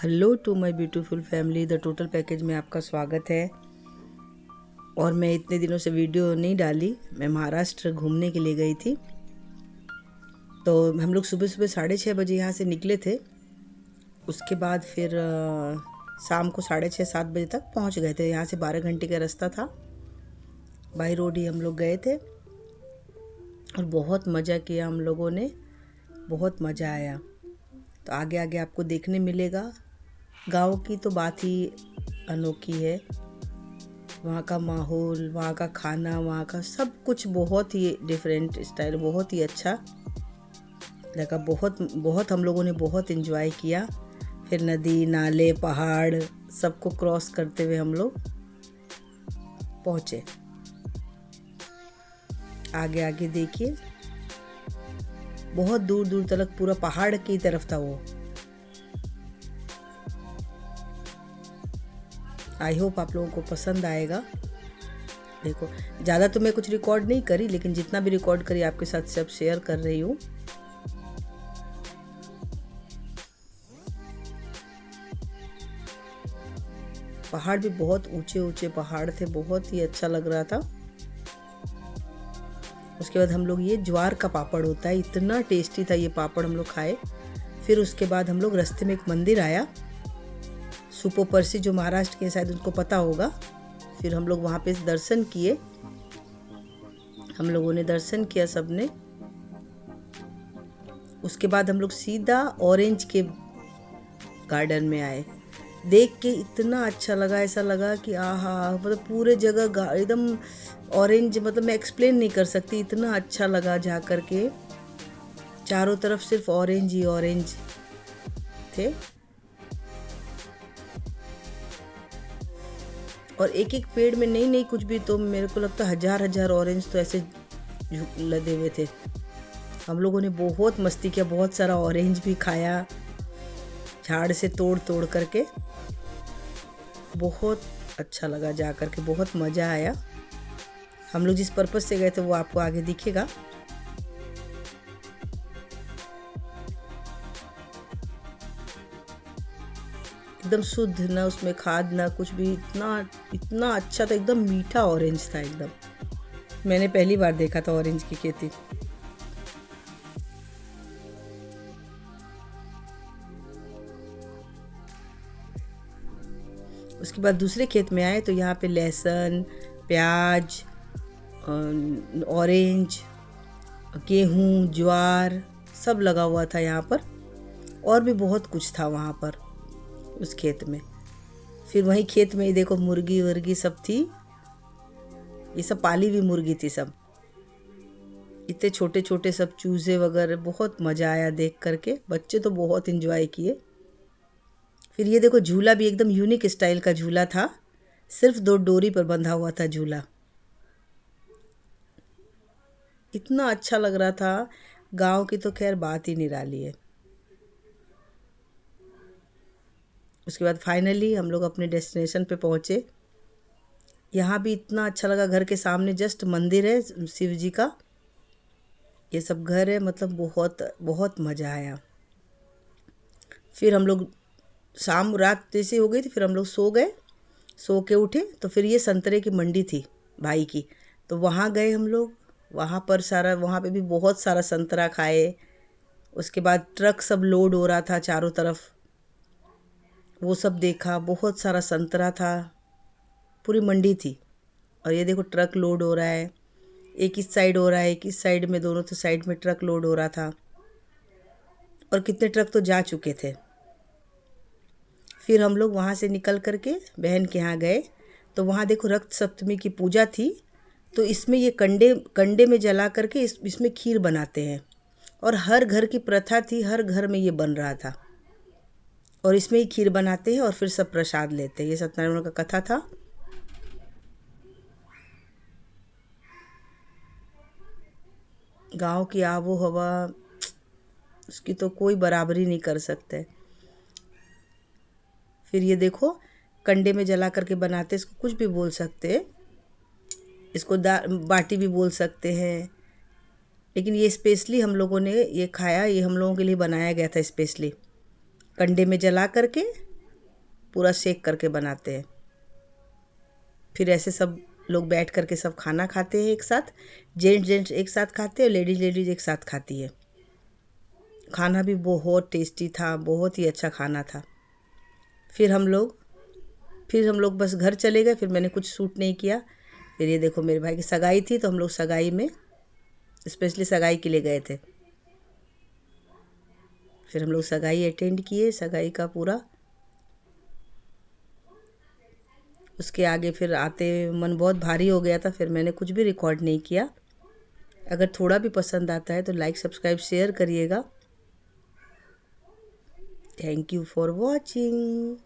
Hello to my beautiful family, the total package में आपका स्वागत है। और मैं इतने दिनों से वीडियो नहीं डाली। मैं महाराष्ट्र घूमने के लिए गई थी। तो हम लोग सुबह सुबह 6:30 बजे यहाँ से निकले थे। उसके बाद फिर शाम को 6:30-7 बजे तक पहुँच गए थे। यहाँ से 12 घंटे का रास्ता था। बाई रोड ही हम लोग गए थे और बहुत मज़ा किया हम लोगों ने। बहुत मज़ा आया। तो आगे आगे आपको देखने मिलेगा। गांव की तो बात ही अनोखी है। वहाँ का माहौल, वहाँ का खाना, वहाँ का सब कुछ बहुत ही डिफरेंट स्टाइल, बहुत ही अच्छा लगा। बहुत हम लोगों ने बहुत एंजॉय किया। फिर नदी नाले पहाड़ सबको क्रॉस करते हुए हम लोग पहुँचे। आगे आगे देखिए, बहुत दूर दूर तक पूरा पहाड़ की तरफ था वो। आई होप आप लोगों को पसंद आएगा। देखो, ज़्यादा तो मैं कुछ रिकॉर्ड नहीं करी, लेकिन जितना भी रिकॉर्ड करी आपके साथ सब शेयर कर रही हूँ। पहाड़ भी बहुत ऊंचे ऊंचे पहाड़ थे, बहुत ही अच्छा लग रहा था। उसके बाद हम लोग, ये ज्वार का पापड़ होता है, इतना टेस्टी था ये पापड़, हम लोग खाए। फिर उसके बाद हम लोग रास्ते में एक मंदिर आया, सुपोपर्सी, जो महाराष्ट्र के, शायद उनको पता होगा। फिर हम लोग वहाँ पे दर्शन किए। हम लोगों ने दर्शन किया सबने। उसके बाद हम लोग सीधा ऑरेंज के गार्डन में आए। देख के इतना अच्छा लगा, ऐसा लगा कि आहा, मतलब पूरे जगह एकदम ऑरेंज, मतलब मैं एक्सप्लेन नहीं कर सकती, इतना अच्छा लगा जा कर के। चारों तरफ सिर्फ ऑरेंज ही ऑरेंज थे। और एक एक पेड़ में नहीं कुछ भी, तो मेरे को लगता है हजार हजार ऑरेंज तो ऐसे लदे हुए थे। हम लोगों ने बहुत मस्ती किया, बहुत सारा ऑरेंज भी खाया, झाड़ से तोड़ तोड़ करके। बहुत अच्छा लगा जा करके, बहुत मज़ा आया। हम लोग जिस पर्पज़ से गए थे वो आपको आगे दिखेगा। एकदम शुद्ध, ना उसमें खाद ना कुछ भी, इतना इतना अच्छा था। एकदम मीठा ऑरेंज था एकदम। मैंने पहली बार देखा था ऑरेंज की खेती। उसके बाद दूसरे खेत में आए तो यहाँ पे लहसुन, प्याज, ऑरेंज, गेहूँ, ज्वार सब लगा हुआ था यहाँ पर। और भी बहुत कुछ था वहाँ पर उस खेत में। फिर वहीं खेत में ही देखो, मुर्गी वर्गी सब थी। ये सब पाली हुई मुर्गी थी सब। इतने छोटे छोटे सब चूजे वगैरह, बहुत मज़ा आया देख करके। बच्चे तो बहुत एंजॉय किए। फिर ये देखो, झूला भी एकदम यूनिक स्टाइल का झूला था। सिर्फ 2 डोरी पर बंधा हुआ था झूला। इतना अच्छा लग रहा था। गांव की तो खैर बात ही निराली है। उसके बाद फाइनली हम लोग अपने डेस्टिनेशन पे पहुँचे। यहाँ भी इतना अच्छा लगा। घर के सामने जस्ट मंदिर है शिव जी का, ये सब घर है, मतलब बहुत बहुत मज़ा आया। फिर हम लोग शाम रात जैसे हो गई थी, फिर हम लोग सो गए। सो के उठे तो फिर ये संतरे की मंडी थी भाई की, तो वहाँ गए हम लोग। वहाँ पर सारा, वहाँ पे भी बहुत सारा संतरा खाए। उसके बाद ट्रक सब लोड हो रहा था चारों तरफ, वो सब देखा। बहुत सारा संतरा था, पूरी मंडी थी। और ये देखो, ट्रक लोड हो रहा है, एक इस साइड हो रहा है, एक इस साइड में, दोनों तो साइड में ट्रक लोड हो रहा था। और कितने ट्रक तो जा चुके थे। फिर हम लोग वहाँ से निकल करके बहन के यहाँ गए। तो वहाँ देखो, रक्त सप्तमी की पूजा थी। तो इसमें ये कंडे कंडे में जला करके इसमें खीर बनाते हैं। और हर घर की प्रथा थी, हर घर में ये बन रहा था। और इसमें ही खीर बनाते हैं और फिर सब प्रसाद लेते हैं। ये सत्यनारायण का कथा था। गांव की आबो हवा, उसकी तो कोई बराबरी नहीं कर सकते। फिर ये देखो, कंडे में जला करके बनाते, इसको कुछ भी बोल सकते हैं। इसको बाटी भी बोल सकते हैं। लेकिन ये स्पेशली हम लोगों ने ये खाया, ये हम लोगों के लिए बनाया गया था स्पेशली। कंडे में जला करके पूरा सेक करके बनाते हैं। फिर ऐसे सब लोग बैठ करके सब खाना खाते हैं एक साथ। जेंट्स एक साथ खाते हैं, लेडीज़ एक साथ खाती है। खाना भी बहुत टेस्टी था, बहुत ही अच्छा खाना था। फिर हम लोग बस घर चले गए। फिर मैंने कुछ शूट नहीं किया। फिर ये देखो मेरे भाई की सगाई थी, तो हम लोग सगाई में स्पेशली सगाई के लिए गए थे। फिर हम लोग सगाई अटेंड किए, सगाई का पूरा। उसके आगे फिर आते मन बहुत भारी हो गया था, फिर मैंने कुछ भी रिकॉर्ड नहीं किया। अगर थोड़ा भी पसंद आता है तो लाइक सब्सक्राइब शेयर करिएगा। Thank you for watching.